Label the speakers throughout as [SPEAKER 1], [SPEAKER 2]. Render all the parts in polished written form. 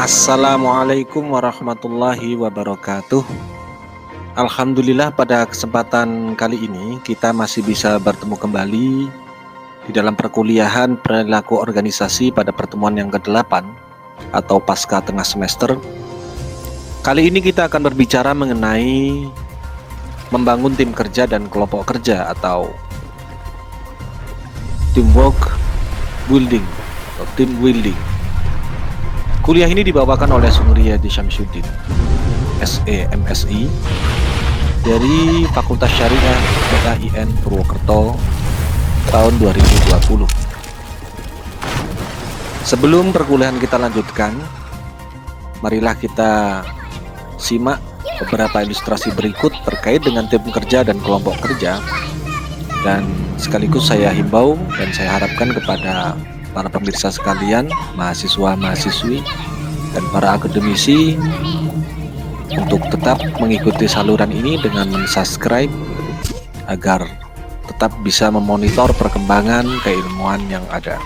[SPEAKER 1] Assalamualaikum warahmatullahi wabarakatuh. Alhamdulillah pada kesempatan kali ini kita masih bisa bertemu kembali di dalam perkuliahan perilaku organisasi pada pertemuan yang ke-8 atau pasca tengah semester. Kali ini kita akan berbicara mengenai membangun tim kerja dan kelompok kerja atau teamwork building atau team building. Kuliah ini dibawakan oleh Sungriyadi Syamsuddin, SE MSI dari Fakultas Syariah PAIN Purwokerto tahun 2020. Sebelum perkuliahan kita lanjutkan, marilah kita simak beberapa ilustrasi berikut terkait dengan tim kerja dan kelompok kerja. Dan sekaligus saya himbau dan saya harapkan kepada para pemirsa sekalian, mahasiswa-mahasiswi, dan para akademisi untuk tetap mengikuti saluran ini dengan mensubscribe agar tetap bisa memonitor perkembangan keilmuan yang ada.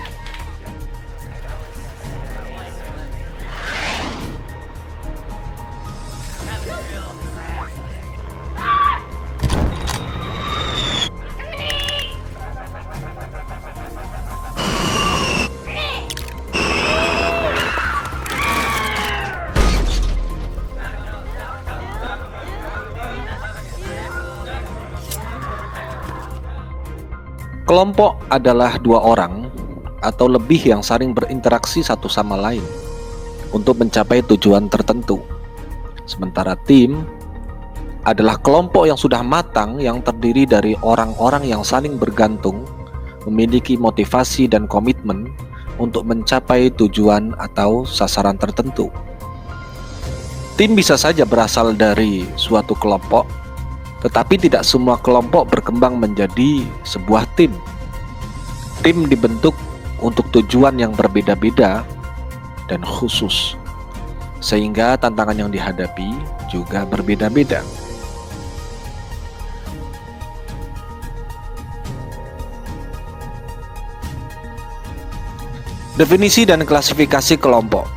[SPEAKER 1] Kelompok adalah dua orang atau lebih yang saling berinteraksi satu sama lain untuk mencapai tujuan tertentu. Sementara tim adalah kelompok yang sudah matang yang terdiri dari orang-orang yang saling bergantung, memiliki motivasi dan komitmen untuk mencapai tujuan atau sasaran tertentu. Tim bisa saja berasal dari suatu kelompok, tetapi tidak semua kelompok berkembang menjadi sebuah tim. Tim dibentuk untuk tujuan yang berbeda-beda dan khusus, sehingga tantangan yang dihadapi juga berbeda-beda. Definisi dan klasifikasi kelompok.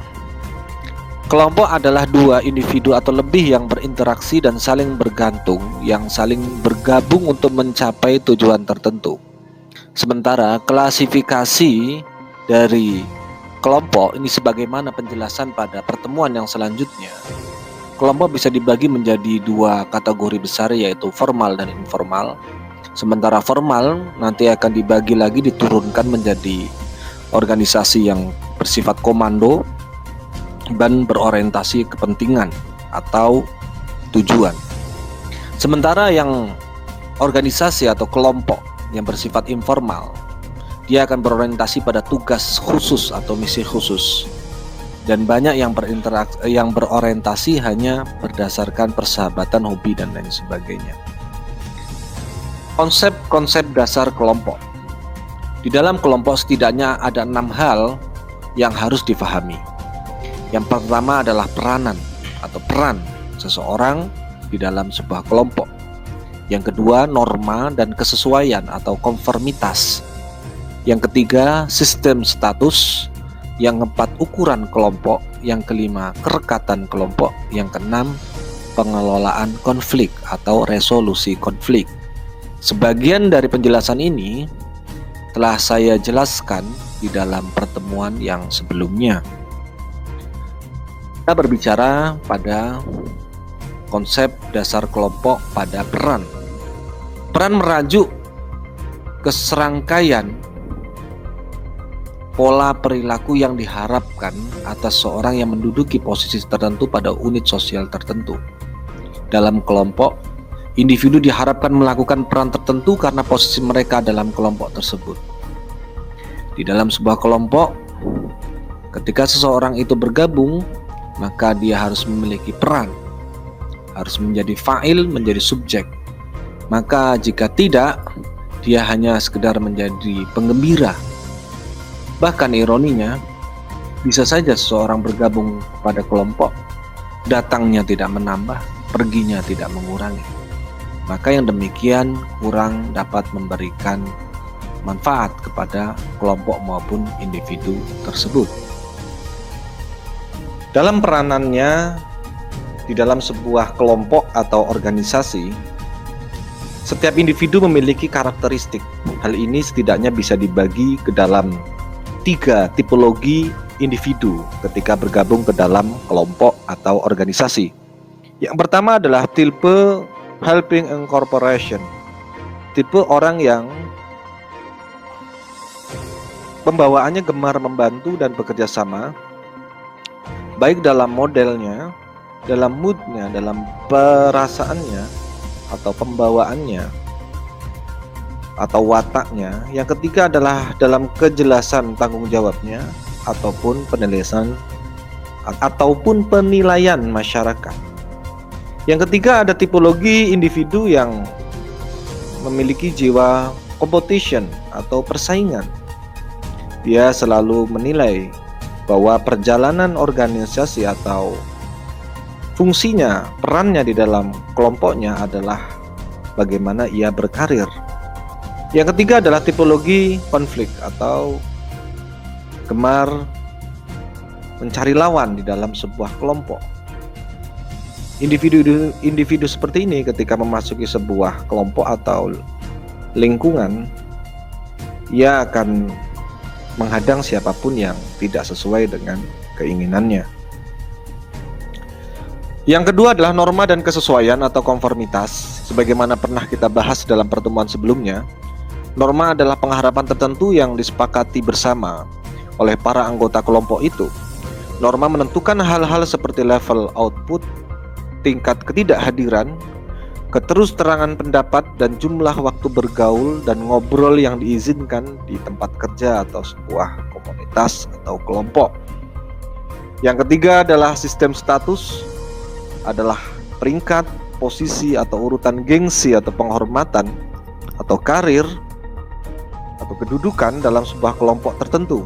[SPEAKER 1] Kelompok adalah dua individu atau lebih yang berinteraksi dan saling bergantung, yang saling bergabung untuk mencapai tujuan tertentu. Sementara klasifikasi dari kelompok ini sebagaimana penjelasan pada pertemuan yang selanjutnya. Kelompok bisa dibagi menjadi dua kategori besar, yaitu formal dan informal. Sementara formal nanti akan dibagi lagi, diturunkan menjadi organisasi yang bersifat komando dan berorientasi kepentingan atau tujuan. Sementara yang organisasi atau kelompok yang bersifat informal, dia akan berorientasi pada tugas khusus atau misi khusus, dan banyak yang berorientasi hanya berdasarkan persahabatan, hobi, dan lain sebagainya. Konsep-konsep dasar kelompok. Di dalam kelompok setidaknya ada 6 hal yang harus difahami. Yang pertama adalah peranan atau peran seseorang di dalam sebuah kelompok. Yang kedua, norma dan kesesuaian atau konformitas. Yang ketiga, sistem status. Yang keempat, ukuran kelompok. Yang kelima, kerekatan kelompok. Yang keenam, pengelolaan konflik atau resolusi konflik. Sebagian dari penjelasan ini telah saya jelaskan di dalam pertemuan yang sebelumnya. Kita berbicara pada konsep dasar kelompok pada peran. Peran merajuk ke serangkaian pola perilaku yang diharapkan atas seorang yang menduduki posisi tertentu pada unit sosial tertentu. Dalam kelompok, individu diharapkan melakukan peran tertentu karena posisi mereka dalam kelompok tersebut. Di dalam sebuah kelompok, ketika seseorang itu bergabung, maka dia harus memiliki peran, harus menjadi fa'il, menjadi subjek. Maka jika tidak, dia hanya sekedar menjadi penggembira. Bahkan ironinya, bisa saja seseorang bergabung pada kelompok, datangnya tidak menambah, perginya tidak mengurangi. Maka yang demikian kurang dapat memberikan manfaat kepada kelompok maupun individu tersebut. Dalam peranannya di dalam sebuah kelompok atau organisasi, setiap individu memiliki karakteristik. Hal ini setidaknya bisa dibagi ke dalam 3 tipologi individu ketika bergabung ke dalam kelompok atau organisasi. Yang pertama adalah tipe helping incorporation. Tipe orang yang pembawaannya gemar membantu dan bekerja sama, baik dalam modelnya, dalam moodnya, dalam perasaannya, atau pembawaannya, atau wataknya. Yang ketiga adalah dalam kejelasan tanggung jawabnya, ataupun penilaian masyarakat. Yang ketiga ada tipologi individu yang memiliki jiwa competition atau persaingan. Dia selalu menilai bahwa perjalanan organisasi atau fungsinya, perannya di dalam kelompoknya adalah bagaimana ia berkarir. Yang ketiga adalah tipologi konflik atau gemar mencari lawan di dalam sebuah kelompok. Individu seperti ini ketika memasuki sebuah kelompok atau lingkungan, ia akan menghadang siapapun yang tidak sesuai dengan keinginannya. Yang kedua adalah norma dan kesesuaian atau konformitas. Sebagaimana pernah kita bahas dalam pertemuan sebelumnya, norma adalah pengharapan tertentu yang disepakati bersama oleh para anggota kelompok itu. Norma menentukan hal-hal seperti level output, tingkat ketidakhadiran, keterus-terangan pendapat, dan jumlah waktu bergaul dan ngobrol yang diizinkan di tempat kerja atau sebuah komunitas atau kelompok. Yang ketiga adalah sistem status, adalah peringkat, posisi atau urutan gengsi atau penghormatan atau karir atau kedudukan dalam sebuah kelompok tertentu.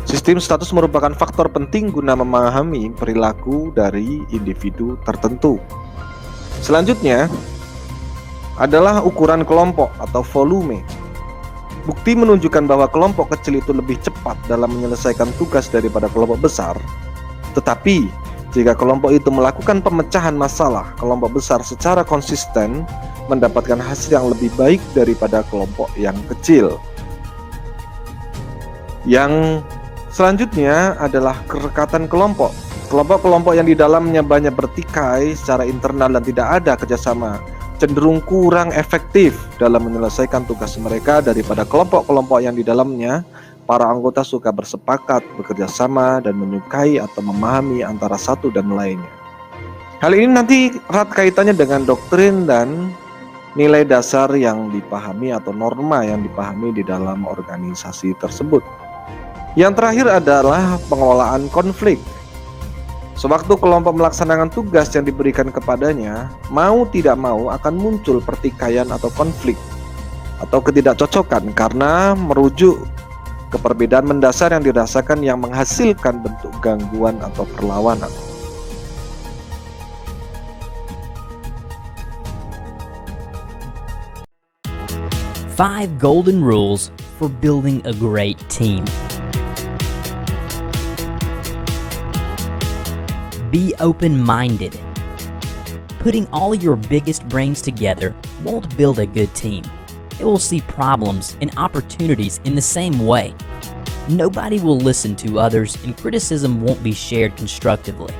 [SPEAKER 1] Sistem status merupakan faktor penting guna memahami perilaku dari individu tertentu. Selanjutnya adalah ukuran kelompok atau volume. Bukti menunjukkan bahwa kelompok kecil itu lebih cepat dalam menyelesaikan tugas daripada kelompok besar. Tetapi jika kelompok itu melakukan pemecahan masalah, kelompok besar secara konsisten mendapatkan hasil yang lebih baik daripada kelompok yang kecil. Yang selanjutnya adalah kerekatan kelompok. Kelompok-kelompok yang di dalamnya banyak bertikai secara internal dan tidak ada kerjasama cenderung kurang efektif dalam menyelesaikan tugas mereka daripada kelompok-kelompok yang di dalamnya para anggota suka bersepakat, bekerja sama, dan menyukai atau memahami antara satu dan lainnya. Hal ini nanti erat kaitannya dengan doktrin dan nilai dasar yang dipahami atau norma yang dipahami di dalam organisasi tersebut. Yang terakhir adalah pengelolaan konflik. Sewaktu kelompok melaksanakan tugas yang diberikan kepadanya, mau tidak mau akan muncul pertikaian atau konflik atau ketidakcocokan karena merujuk ke perbedaan mendasar yang dirasakan yang menghasilkan bentuk gangguan atau perlawanan.
[SPEAKER 2] Five golden rules for building a great team. Be open-minded. Putting all your biggest brains together won't build a good team. It will see problems and opportunities in the same way. Nobody will listen to others, and criticism won't be shared constructively.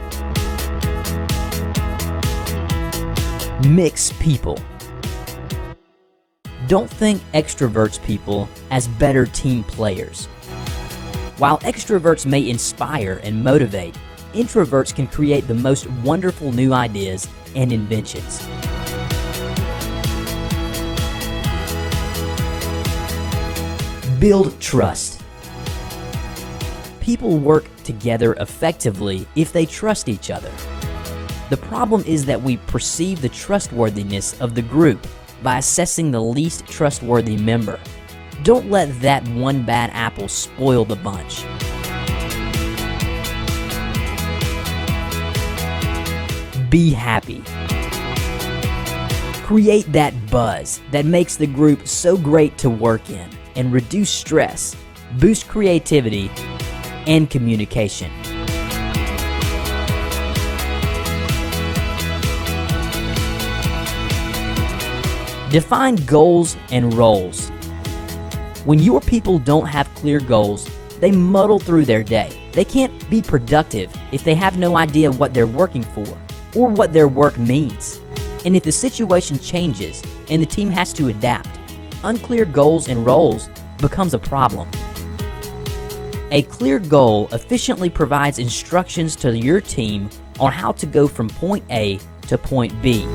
[SPEAKER 2] Mix people. Don't think extroverts people as better team players. While extroverts may inspire and motivate, introverts can create the most wonderful new ideas and inventions. Build trust. People work together effectively if they trust each other. The problem is that we perceive the trustworthiness of the group by assessing the least trustworthy member. Don't let that one bad apple spoil the bunch. Be happy. Create that buzz that makes the group so great to work in and reduce stress, boost creativity, and communication. Define goals and roles. When your people don't have clear goals, they muddle through their day. They can't be productive if they have no idea what they're working for or what their work means. And if the situation changes and the team has to adapt, unclear goals and roles becomes a problem. A clear goal efficiently provides instructions to your team on how to go from point A to point B.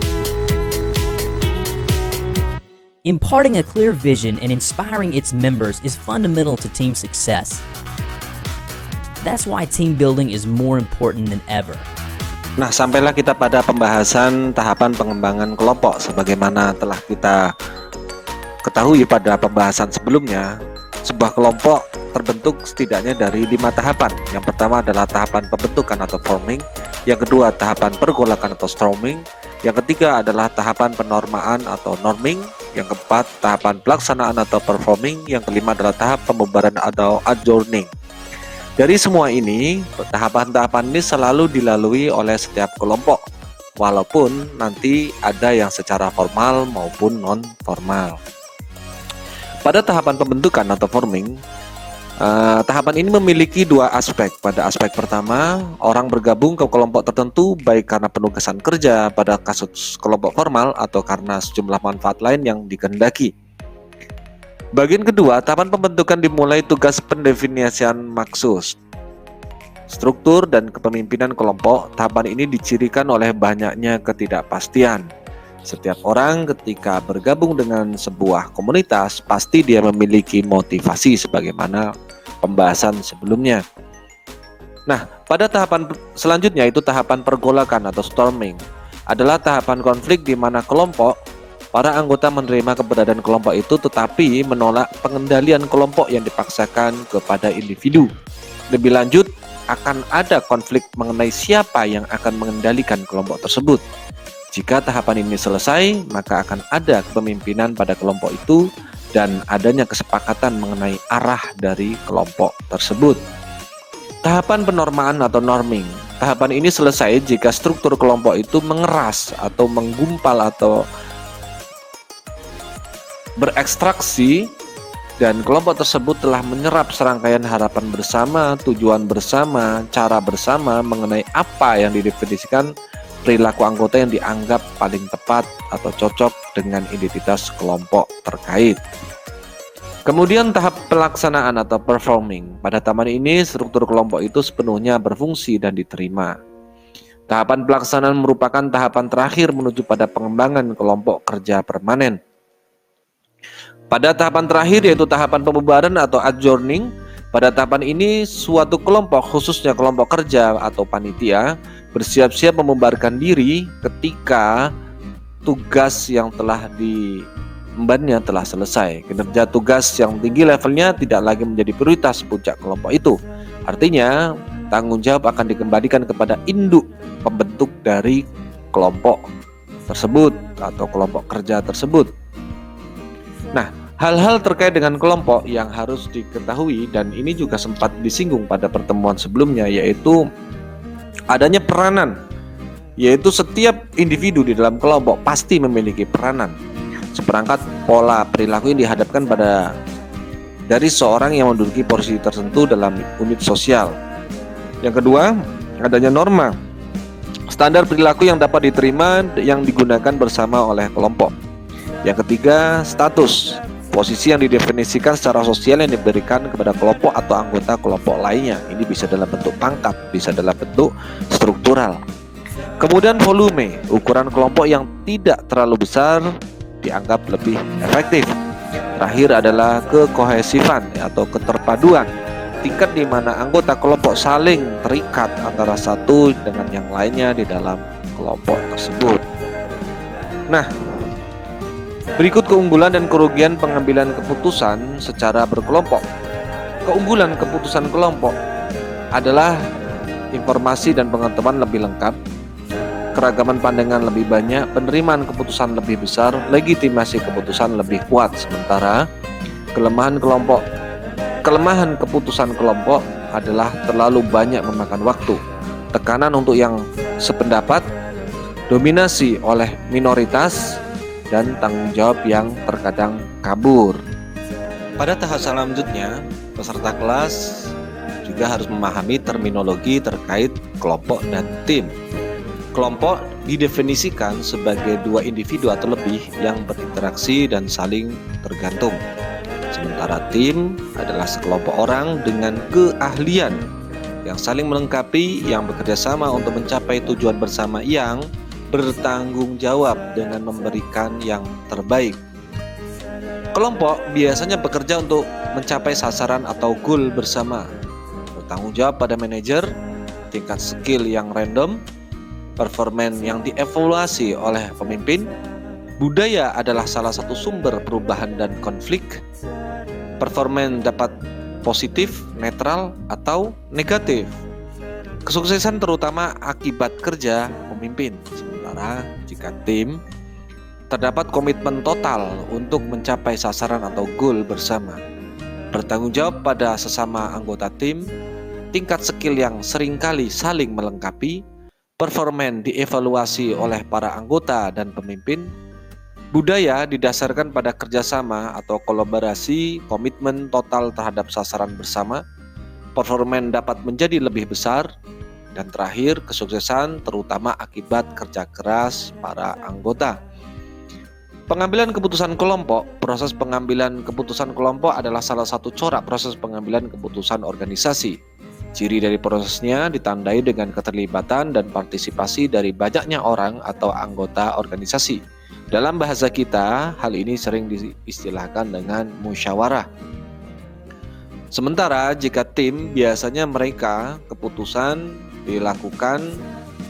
[SPEAKER 2] Imparting a clear vision and inspiring its members is fundamental to team success. That's why team building is more important than ever.
[SPEAKER 1] Nah, sampailah kita pada pembahasan tahapan pengembangan kelompok. Sebagaimana telah kita ketahui pada pembahasan sebelumnya, sebuah kelompok terbentuk setidaknya dari 5 tahapan. Yang pertama adalah tahapan pembentukan atau forming, yang kedua tahapan pergolakan atau storming, yang ketiga adalah tahapan penormaan atau norming, yang keempat tahapan pelaksanaan atau performing, yang kelima adalah tahap pembubaran atau adjourning. Dari semua ini, tahapan-tahapan ini selalu dilalui oleh setiap kelompok, walaupun nanti ada yang secara formal maupun non-formal. Pada tahapan pembentukan atau forming, tahapan ini memiliki 2 aspek. Pada aspek pertama, orang bergabung ke kelompok tertentu baik karena penugasan kerja pada kasus kelompok formal atau karena sejumlah manfaat lain yang dikehendaki. Bagian kedua, tahapan pembentukan dimulai tugas pendefinisian maksud, struktur, dan kepemimpinan kelompok. Tahapan ini dicirikan oleh banyaknya ketidakpastian. Setiap orang ketika bergabung dengan sebuah komunitas pasti dia memiliki motivasi sebagaimana pembahasan sebelumnya. Nah, pada tahapan selanjutnya itu tahapan pergolakan atau storming adalah tahapan konflik di mana para anggota menerima keberadaan kelompok itu tetapi menolak pengendalian kelompok yang dipaksakan kepada individu. Lebih lanjut, akan ada konflik mengenai siapa yang akan mengendalikan kelompok tersebut. Jika tahapan ini selesai, maka akan ada kepemimpinan pada kelompok itu dan adanya kesepakatan mengenai arah dari kelompok tersebut. Tahapan penormaan atau norming. Tahapan ini selesai jika struktur kelompok itu mengeras atau menggumpal atau berekstraksi dan kelompok tersebut telah menyerap serangkaian harapan bersama, tujuan bersama, cara bersama mengenai apa yang didefinisikan perilaku anggota yang dianggap paling tepat atau cocok dengan identitas kelompok terkait. Kemudian tahap pelaksanaan atau performing. Pada tahapan ini struktur kelompok itu sepenuhnya berfungsi dan diterima. Tahapan pelaksanaan merupakan tahapan terakhir menuju pada pengembangan kelompok kerja permanen. Pada tahapan terakhir yaitu tahapan pembubaran atau adjourning, pada tahapan ini suatu kelompok khususnya kelompok kerja atau panitia bersiap-siap membubarkan diri ketika tugas yang telah diembannya telah selesai. Kinerja tugas yang tinggi levelnya tidak lagi menjadi prioritas puncak kelompok itu. Artinya, tanggung jawab akan dikembalikan kepada induk pembentuk dari kelompok tersebut atau kelompok kerja tersebut. Nah, hal-hal terkait dengan kelompok yang harus diketahui dan ini juga sempat disinggung pada pertemuan sebelumnya yaitu adanya peranan, yaitu setiap individu di dalam kelompok pasti memiliki peranan. Seperangkat pola perilaku yang dihadapkan dari seorang yang menduduki posisi tertentu dalam unit sosial. Yang kedua, adanya norma, standar perilaku yang dapat diterima yang digunakan bersama oleh kelompok. Yang ketiga, status, posisi yang didefinisikan secara sosial yang diberikan kepada kelompok atau anggota kelompok lainnya. Ini bisa dalam bentuk pangkat, bisa dalam bentuk struktural. Kemudian volume, ukuran kelompok yang tidak terlalu besar dianggap lebih efektif. Terakhir adalah kekohesifan atau keterpaduan, tingkat di mana anggota kelompok saling terikat antara satu dengan yang lainnya di dalam kelompok tersebut. Nah, berikut keunggulan dan kerugian pengambilan keputusan secara berkelompok. Keunggulan keputusan kelompok adalah informasi dan pengetahuan lebih lengkap, keragaman pandangan lebih banyak, penerimaan keputusan lebih besar, legitimasi keputusan lebih kuat. Sementara kelemahan keputusan kelompok adalah terlalu banyak memakan waktu, tekanan untuk yang sependapat, dominasi oleh minoritas, dan tanggung jawab yang terkadang kabur. Pada tahap selanjutnya, peserta kelas juga harus memahami terminologi terkait kelompok dan tim. Kelompok didefinisikan sebagai dua individu atau lebih yang berinteraksi dan saling tergantung. Sementara tim adalah sekelompok orang dengan keahlian yang saling melengkapi, yang bekerja sama untuk mencapai tujuan bersama, yang bertanggung jawab dengan memberikan yang terbaik. Kelompok biasanya bekerja untuk mencapai sasaran atau goal bersama, bertanggung jawab pada manajer, tingkat skill yang random, performan yang dievaluasi oleh pemimpin. Budaya adalah salah satu sumber perubahan dan konflik. Performan dapat positif, netral, atau negatif. Kesuksesan terutama akibat kerja pemimpin. Sementara jika tim, terdapat komitmen total untuk mencapai sasaran atau goal bersama. Bertanggung jawab pada sesama anggota tim, tingkat skill yang seringkali saling melengkapi, performan dievaluasi oleh para anggota dan pemimpin. Budaya didasarkan pada kerjasama atau kolaborasi, komitmen total terhadap sasaran bersama, performan dapat menjadi lebih besar, dan terakhir kesuksesan terutama akibat kerja keras para anggota. Pengambilan keputusan kelompok. Proses pengambilan keputusan kelompok adalah salah satu corak proses pengambilan keputusan organisasi. Ciri dari prosesnya ditandai dengan keterlibatan dan partisipasi dari banyaknya orang atau anggota organisasi. Dalam bahasa kita, hal ini sering diistilahkan dengan musyawarah. Sementara jika tim, biasanya mereka keputusan dilakukan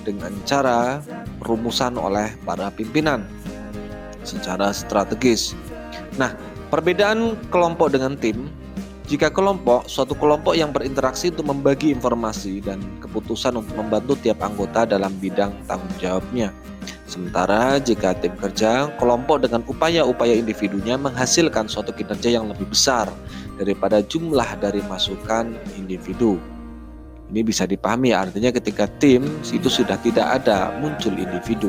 [SPEAKER 1] dengan cara rumusan oleh para pimpinan secara strategis. Nah, perbedaan kelompok dengan tim. Jika kelompok, suatu kelompok yang berinteraksi untuk membagi informasi dan keputusan untuk membantu tiap anggota dalam bidang tanggung jawabnya. Sementara jika tim kerja, kelompok dengan upaya-upaya individunya menghasilkan suatu kinerja yang lebih besar daripada jumlah dari masukan individu. Ini bisa dipahami, artinya ketika tim itu sudah tidak ada, muncul individu.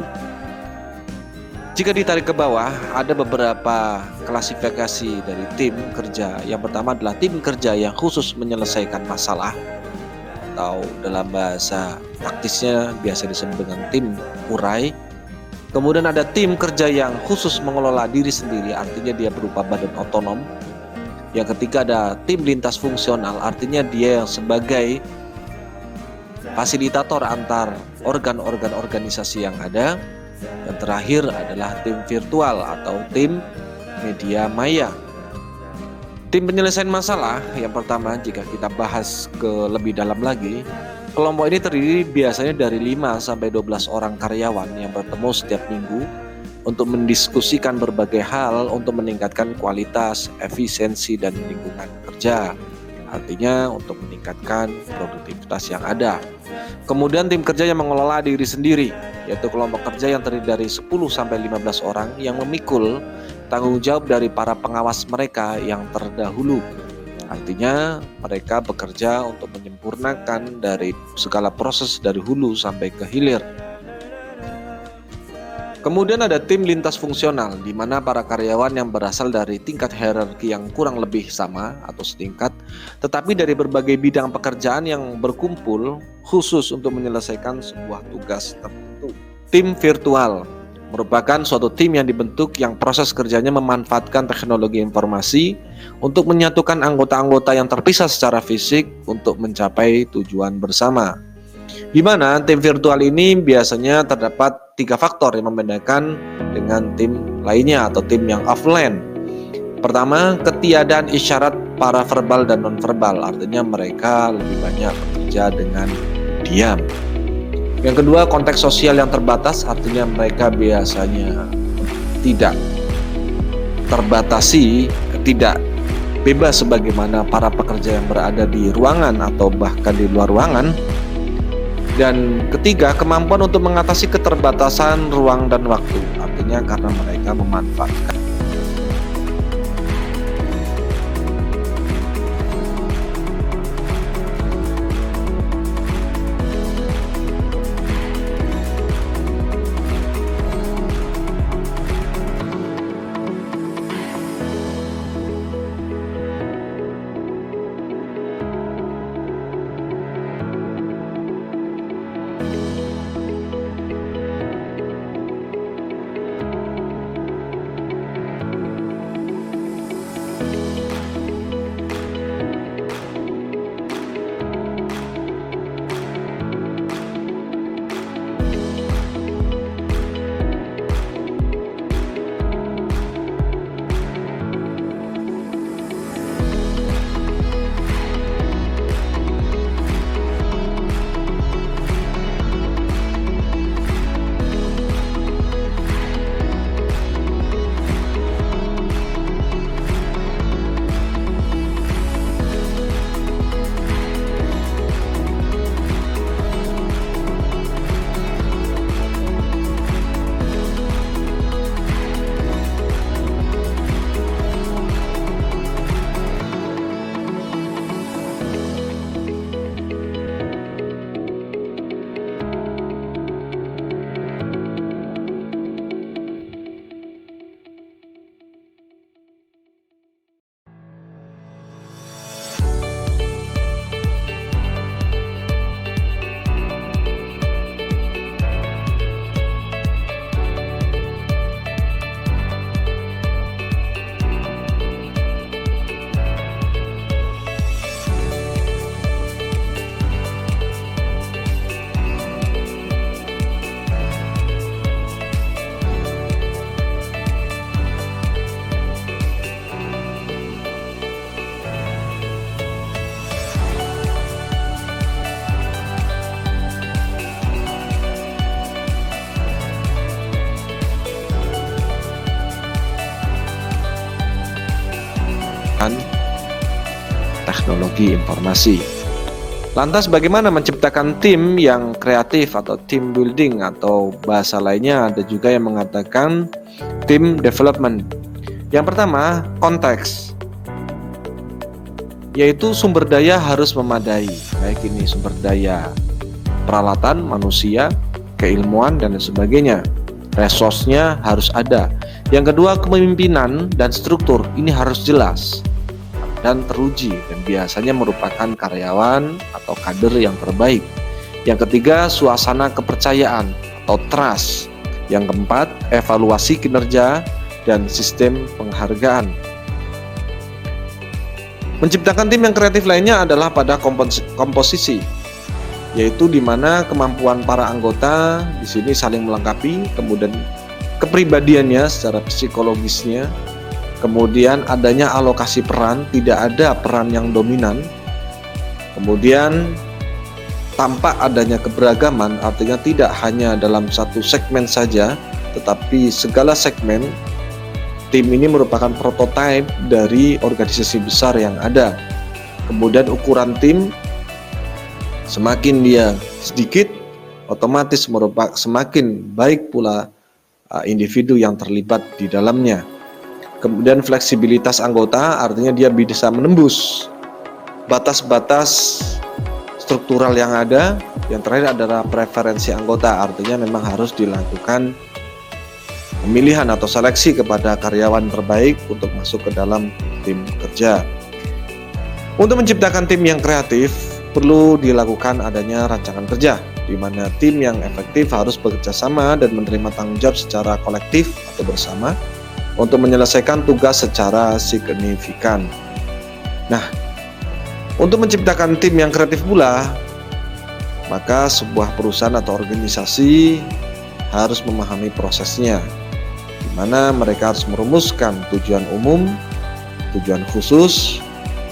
[SPEAKER 1] Jika ditarik ke bawah, ada beberapa klasifikasi dari tim kerja. Yang pertama adalah tim kerja yang khusus menyelesaikan masalah, atau dalam bahasa praktisnya biasa disebut dengan tim urai. Kemudian ada tim kerja yang khusus mengelola diri sendiri, artinya dia berupa badan otonom. Yang ketiga ada tim lintas fungsional, artinya dia yang sebagai fasilitator antar organ-organ organisasi yang ada. Dan terakhir adalah tim virtual atau tim media maya. Tim penyelesaian masalah yang pertama, jika kita bahas ke lebih dalam lagi, kelompok ini terdiri biasanya dari 5-12 orang karyawan yang bertemu setiap minggu untuk mendiskusikan berbagai hal untuk meningkatkan kualitas, efisiensi, dan lingkungan kerja. Artinya untuk meningkatkan produktivitas yang ada. Kemudian tim kerja yang mengelola diri sendiri, yaitu kelompok kerja yang terdiri dari 10-15 orang yang memikul tanggung jawab dari para pengawas mereka yang terdahulu. Artinya mereka bekerja untuk menyempurnakan dari segala proses dari hulu sampai ke hilir. Kemudian ada tim lintas fungsional, di mana para karyawan yang berasal dari tingkat hierarki yang kurang lebih sama atau setingkat, tetapi dari berbagai bidang pekerjaan yang berkumpul khusus untuk menyelesaikan sebuah tugas tertentu. Tim virtual merupakan suatu tim yang dibentuk yang proses kerjanya memanfaatkan teknologi informasi untuk menyatukan anggota-anggota yang terpisah secara fisik untuk mencapai tujuan bersama. Di mana tim virtual ini biasanya terdapat 3 faktor yang membedakan dengan tim lainnya atau tim yang offline. Pertama, ketiadaan isyarat paraverbal dan nonverbal, artinya mereka lebih banyak bekerja dengan diam. Yang kedua, konteks sosial yang terbatas, artinya mereka biasanya tidak terbatasi, tidak bebas sebagaimana para pekerja yang berada di ruangan atau bahkan di luar ruangan. Dan ketiga, kemampuan untuk mengatasi keterbatasan ruang dan waktu, artinya karena mereka memanfaatkan teknologi informasi. Lantas bagaimana menciptakan tim yang kreatif atau team building, atau bahasa lainnya ada juga yang mengatakan team development. Yang pertama, konteks, yaitu sumber daya harus memadai, baik ini sumber daya peralatan, manusia, keilmuan, dan sebagainya. Resource-nya harus ada. Yang kedua, kepemimpinan dan struktur ini harus jelas dan teruji, dan biasanya merupakan karyawan atau kader yang terbaik. Yang ketiga, suasana kepercayaan atau trust. Yang keempat, evaluasi kinerja dan sistem penghargaan. Menciptakan tim yang kreatif lainnya adalah pada komposisi, yaitu di mana kemampuan para anggota di sini saling melengkapi, kemudian kepribadiannya secara psikologisnya, kemudian adanya alokasi peran, tidak ada peran yang dominan, kemudian tampak adanya keberagaman, artinya tidak hanya dalam satu segmen saja, tetapi segala segmen. Tim ini merupakan prototipe dari organisasi besar yang ada. Kemudian ukuran tim, semakin dia sedikit, otomatis merupakan semakin baik pula individu yang terlibat di dalamnya. Kemudian fleksibilitas anggota, artinya dia bisa menembus batas-batas struktural yang ada. Yang terakhir adalah preferensi anggota, artinya memang harus dilakukan pemilihan atau seleksi kepada karyawan terbaik untuk masuk ke dalam tim kerja. Untuk menciptakan tim yang kreatif, perlu dilakukan adanya rancangan kerja, di mana tim yang efektif harus bekerja sama dan menerima tanggung jawab secara kolektif atau bersama untuk menyelesaikan tugas secara signifikan. Nah, untuk menciptakan tim yang kreatif pula, maka sebuah perusahaan atau organisasi harus memahami prosesnya, di mana mereka harus merumuskan tujuan umum, tujuan khusus,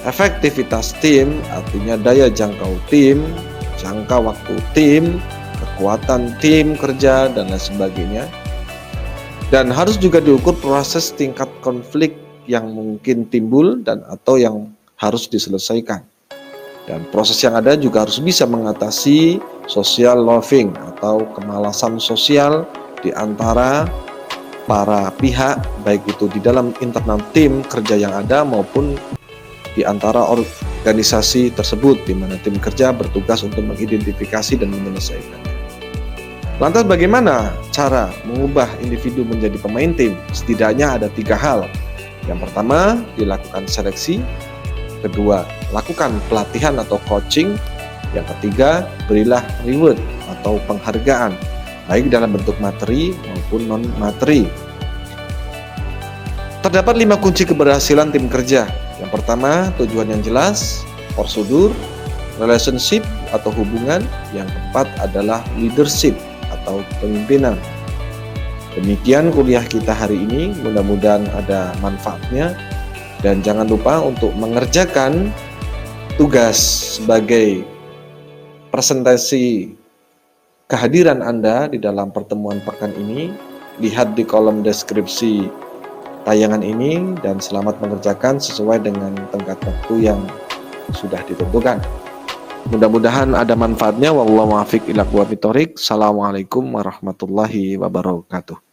[SPEAKER 1] efektivitas tim, artinya daya jangkau tim, jangka waktu tim, kekuatan tim kerja, dan lain sebagainya. Dan harus juga diukur proses tingkat konflik yang mungkin timbul dan atau yang harus diselesaikan. Dan proses yang ada juga harus bisa mengatasi social loafing atau kemalasan sosial di antara para pihak, baik itu di dalam internal tim kerja yang ada maupun di antara organisasi tersebut, di mana tim kerja bertugas untuk mengidentifikasi dan menyelesaikannya. Lantas bagaimana cara mengubah individu menjadi pemain tim? Setidaknya ada 3 hal. Yang pertama, dilakukan seleksi. Kedua, lakukan pelatihan atau coaching. Yang ketiga, berilah reward atau penghargaan, baik dalam bentuk materi maupun non-materi. Terdapat 5 kunci keberhasilan tim kerja. Yang pertama, tujuan yang jelas, prosedur, relationship atau hubungan. Yang keempat adalah leadership atau kepemimpinan. Demikian kuliah kita hari ini, mudah-mudahan ada manfaatnya, dan jangan lupa untuk mengerjakan tugas sebagai presentasi kehadiran Anda di dalam pertemuan pekan ini. Lihat di kolom deskripsi tayangan ini, dan selamat mengerjakan sesuai dengan tenggat waktu yang sudah ditentukan. Mudah-mudahan ada manfaatnya. Wallahu muwaffiq ila aqwamit thoriq. Assalamualaikum warahmatullahi wabarakatuh.